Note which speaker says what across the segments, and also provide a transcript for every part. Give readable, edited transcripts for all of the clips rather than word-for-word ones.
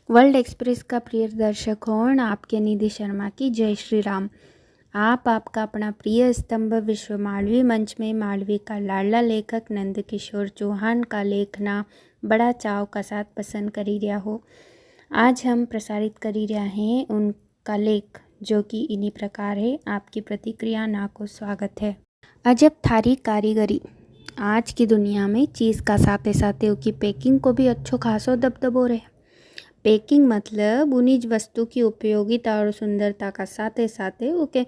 Speaker 1: World express का प्रिय दर्शकों, आपके निधि शर्मा की जय श्री राम। आपका अपना प्रिय स्तंभ विश्व मालवी मंच में मालवी का लाडला लेखक नंदकिशोर चौहान का लेखना बड़ा चाव का साथ पसंद करी रहा हो। आज हम प्रसारित करी रहा हैं उनका लेख, जो कि इन्हीं प्रकार है। आपकी प्रतिक्रिया ना को स्वागत है। अजब थारी कारीगरी। आज की दुनिया में चीज़ का साथे साथे उसकी पैकिंग को भी अच्छो खासो दबदबो रहे। पैकिंग मतलब उन्हीं वस्तु की उपयोगिता और सुंदरता का साथे साथे उके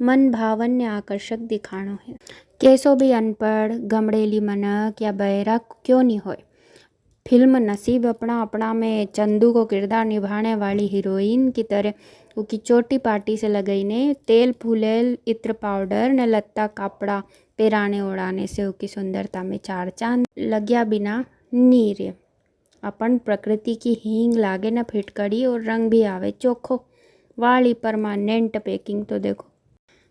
Speaker 1: मन भावन्य आकर्षक दिखाणो है। कैसो भी अनपढ़ गमड़ेली मनक या बहरा क्यों नहीं होए, फिल्म नसीब अपना अपना में चंदू को किरदार निभाने वाली हीरोइन की तरह उसकी चोटी पार्टी से लगाईने तेल फूलेल इत्र पाउडर ने लत्ता कपड़ा पेराने ओढ़ाने से उसकी सुंदरता में चार चांद लग्या बिना नी रे। अपन प्रकृति की हींग लागे न फिटकड़ी और रंग भी आवे चोखो। वाली परमानेंट पैकिंग तो देखो।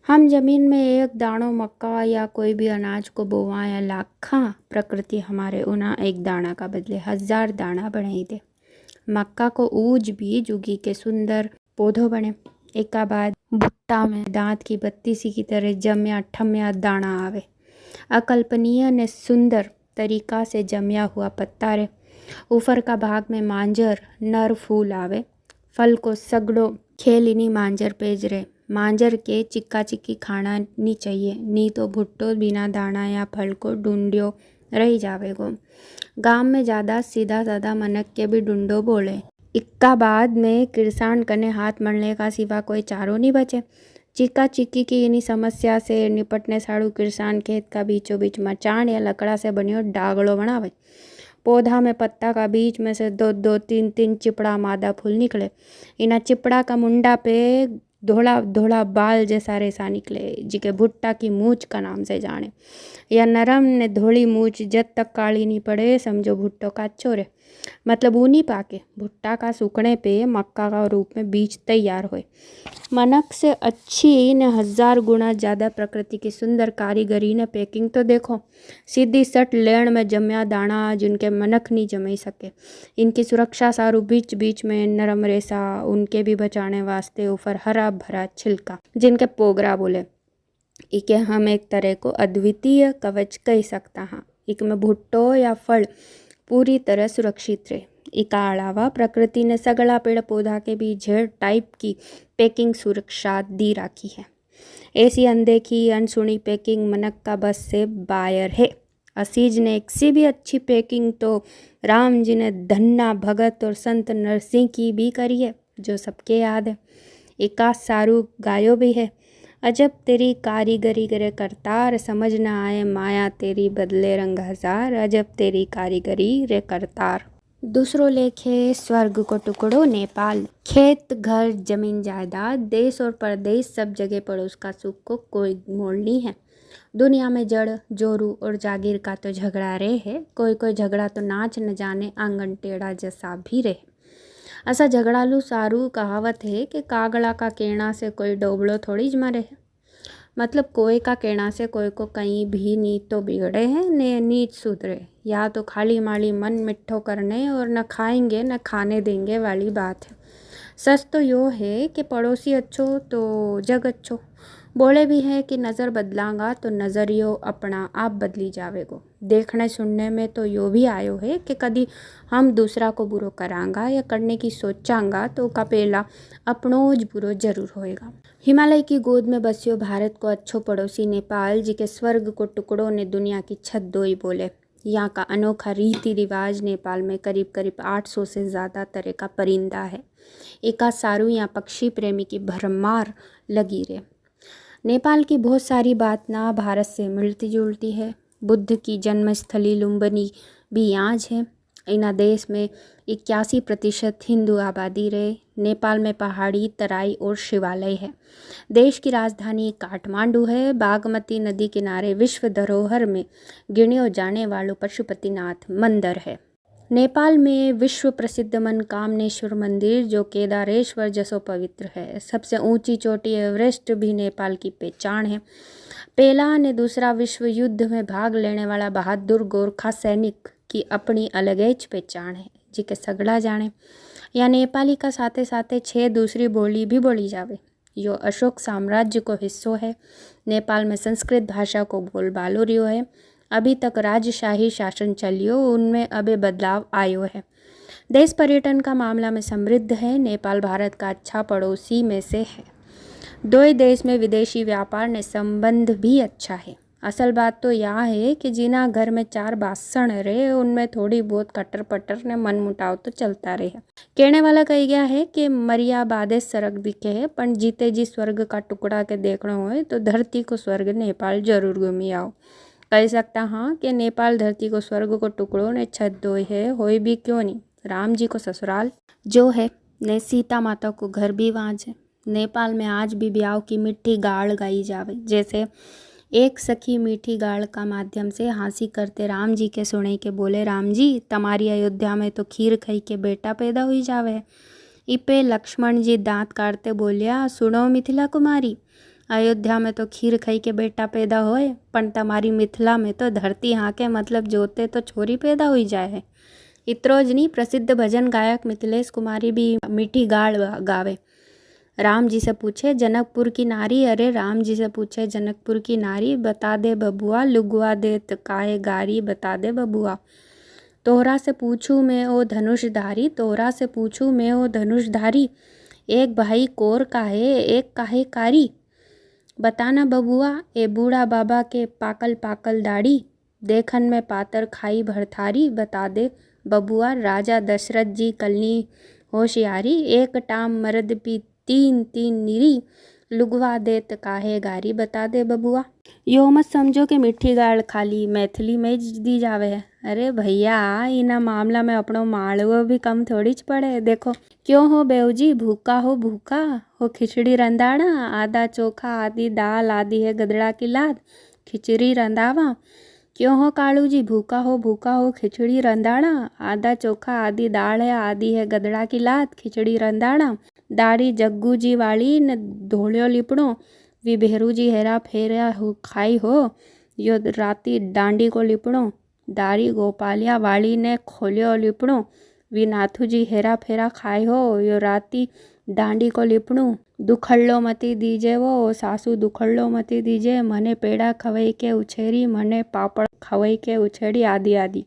Speaker 1: हम जमीन में एक दाणो मक्का या कोई भी अनाज को बोवा या लाखा, प्रकृति हमारे उना एक दाना का बदले 1000 दाना बनाई दे। मक्का को ऊज बीज उगी के सुंदर पौधों बने। एका बाद भुट्टा में दांत की बत्ती सी की तरह जमया ठमया दाना आवे। अकल्पनीय ने सुंदर तरीका से जमया हुआ पत्ता रे। ऊपर का भाग में मांजर नर फूल आवे। फल को सगड़ो खेलिनी मांजर पेज रे। मांजर के चिक्का चिक्की खाना नहीं चाहिए, नहीं तो भुट्टो बिना दाना या फल को ढूंढियो रही जावेगो। गांव में ज़्यादा सीधा साधा मनक के भी ढूंढो बोले। इक्का बाद में किरसान कने हाथ मलने का सिवा कोई चारो नहीं बचे। चिक्का चिक्की की इन्हीं समस्या से निपटने साड़ू किरसान खेत का बीचों बीच मचान या लकड़ा से बनियो डागड़ो बनावे। पौधा में पत्ता का बीच में से दो दो तीन तीन चिपड़ा मादा फूल निकले। इना चिपड़ा का मुंडा पे धोला धोला बाल जैसा रेसा निकले, जिके भुट्टा की मूछ का नाम से जाने। या नरम ने धोली मूछ जब तक काली नहीं पड़े समझो भुट्टो का अच्छो रे। मतलब ऊनी पाके भुट्टा का सूखने पे मक्का का रूप में बीज तैयार हुए। मनक से अच्छी ने 1000 गुना ज़्यादा प्रकृति की सुंदर कारीगरी ने पैकिंग तो देखो। सीधी सट लेण में जमया दाना जिनके मनक नहीं जमी सके। इनकी सुरक्षा सारू बीच बीच में नरम रेसा, उनके भी बचाने वास्ते ऊपर हरा भरा छिलका जिनके पोगरा बोले। इके हम एक तरह को अद्वितीय कवच कह सकता हाँ। इक में भुट्टो या फल पूरी तरह सुरक्षित रहे। इका अलावा प्रकृति ने सगला पेड़ पौधा के भी झेड़ टाइप की पैकिंग सुरक्षा दी राखी है। ऐसी अनदेखी अनसुनी पैकिंग मनक का बस से बाहर है। असीज ने एक सी भी अच्छी पैकिंग तो राम जी ने धन्ना भगत और संत नरसिंह की भी करी है, जो सबके याद है। एका सारू गायो भी है। अजब तेरी कारीगरी करे करतार, समझ न आए माया तेरी बदले रंग 1000। अजब तेरी कारीगरी रे करतार। दूसरो लेख है स्वर्ग को टुकड़ो नेपाल। खेत घर जमीन जायदाद देश और परदेश सब जगह पर उसका सुख को कोई मोल नहीं है। दुनिया में जड़ जोरू और जागीर का तो झगड़ा रहे है। कोई कोई झगड़ा तो नाच न जाने आंगन टेढ़ा जैसा भी रहे। ऐसा झगड़ालू सारू कहावत है कि कागड़ा का कहना से कोई डोबड़ो थोड़ी ज मरे है। मतलब कोई का कहना से कोई को कहीं भी नीत तो बिगड़े हैं ने नीच सुधरे। या तो खाली माली मन मिठो करने और न खाएंगे न खाने देंगे वाली बात है। सच तो यो है कि पड़ोसी अच्छो तो जग अच्छो। बोले भी है कि नज़र बदलांगा तो नज़रियो अपना आप बदली जावेगो। देखने सुनने में तो यो भी आयो है कि कभी हम दूसरा को बुरो करांगा या करने की सोचांगा तो का पहला अपनोज बुरो जरूर होएगा। हिमालय की गोद में बसियो भारत को अच्छो पड़ोसी नेपाल जी के स्वर्ग को टुकड़ों ने दुनिया की छत दोई बोले। यहाँ का अनोखा रीति रिवाज नेपाल में करीब करीब 800 से ज़्यादा तरह का परिंदा है। एका सारू यहाँ पक्षी प्रेमी की भरमार लगी रे। नेपाल की बहुत सारी बात ना भारत से मिलती जुलती है। बुद्ध की जन्मस्थली लुम्बिनी भी यहाँ है। इना देश में 81% हिंदू आबादी रहे। नेपाल में पहाड़ी तराई और शिवालय है। देश की राजधानी काठमांडू है। बागमती नदी किनारे विश्व धरोहर में गिनियो जाने वालों पशुपतिनाथ मंदिर है। नेपाल में विश्व प्रसिद्ध मनकामनेश्वर मंदिर जो केदारेश्वर जसो पवित्र है। सबसे ऊंची चोटी एवरेस्ट भी नेपाल की पहचान है। पहला ने दूसरा विश्व युद्ध में भाग लेने वाला बहादुर गोरखा सैनिक की अपनी अलग ही पहचान है, जिके सगड़ा जाने। या नेपाली का साथे साथे 6 दूसरी बोली भी बोली जावे। यो अशोक साम्राज्य को हिस्सो है। नेपाल में संस्कृत भाषा को बोलबालो रह्यो है। अभी तक राजशाही शासन चलियो, उनमें अबे बदलाव आयो है। देश पर्यटन का मामला में समृद्ध है। नेपाल भारत का अच्छा पड़ोसी में से है। दो देश में विदेशी व्यापार ने संबंध भी अच्छा है। असल बात तो यह है कि जिना घर में 4 बासण रहे उनमें थोड़ी बहुत कटर पटर ने मन मुटाव तो चलता रहे। कहने वाला कही गया है कि मरिया बादे स्वर्ग दिखे है, पर जीते जी स्वर्ग का टुकड़ा के देखना हो तो धरती को स्वर्ग नेपाल जरूर घूमी आओ। कह सकता हाँ कि नेपाल धरती को स्वर्ग को टुकड़ों ने छत दो है, होई भी क्यों नहीं। राम जी को ससुराल जो है ने सीता माता को घर भी वहाँ है। नेपाल में आज भी ब्याह की मिट्टी गाड़ गाई जावे। जैसे एक सखी मीठी गाड़ का माध्यम से हंसी करते राम जी के सुने के बोले, राम जी तुम्हारी अयोध्या में तो खीर खाई के बेटा पैदा हुई जावे। इपे लक्ष्मण जी दांत काटते बोलिया, सुनो मिथिला कुमारी, अयोध्या में तो खीर खाई के बेटा पैदा होए, पण तुम्हारी मिथिला में तो धरती हाँके मतलब जोते तो छोरी पैदा हुई जाए। इतरो ज नहीं, प्रसिद्ध भजन गायक मिथिलेश कुमारी भी मीठी गाड़ गावे। राम जी से पूछे जनकपुर की नारी, अरे राम जी से पूछे जनकपुर की नारी, बता दे बबुआ लुगवा दे काहे गारी, बता दे बबुआ। तोहरा से पूछूं मैं ओ धनुषधारी, तोहरा से पूछूं मैं ओ धनुषधारी, एक भाई कोर काहे एक काहे कारी, बताना बबुआ ए बूढ़ा बाबा के पाकल पाकल दाढ़ी, देखन में पातर खाई भरथारी, बता दे बबुआ राजा दशरथ जी कलनी होशियारी, एक टाम मर्द पी तीन तीन निरी, लुगवा देत काहे गारी, बता दे बबुआ। यो मत समझो कि मिठी गाड़ खाली मैथिली में दी जावे है। अरे भैया इना मामला में अपनो मालवो भी कम थोड़ी च पड़े। देखो, क्यों हो बेवजी भूखा हो खिचड़ी रंधाड़ा, आधा चोखा आधी दाल आधी है गदड़ा की लाद, खिचड़ी रंधावा। क्यों हो कालू जी भूखा हो खिचड़ी रंधाड़ा, आधा चोखा आधी दाल है आधी है गदड़ा की लाद, खिचड़ी रंधाड़ा। दाढ़ी जग्गू जी वाली न धोलियो लिपड़ो, विभेरू जी हेरा फेरा हो खाई हो, यो राती डांडी को लिपड़ो, दाढ़ी गोपालिया वाली ने खोलियो लिपड़ो, वी नाथू जी हेरा फेरा खाई हो, यो राती डांडी को लिपड़ू। दुखड़लो मती दीजे वो सासू दुखड़लो मती दीजे, मने पेड़ा खवाई के उछेरी, मने पापड़ खवाई के उछेरी, आदि आदि।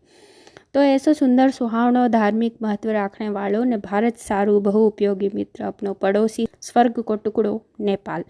Speaker 1: तो ऐसो सुंदर सुहावनो धार्मिक महत्व राखने वालों ने भारत सारू बहु उपयोगी मित्र अपनो पड़ोसी स्वर्ग को टुकड़ो नेपाल।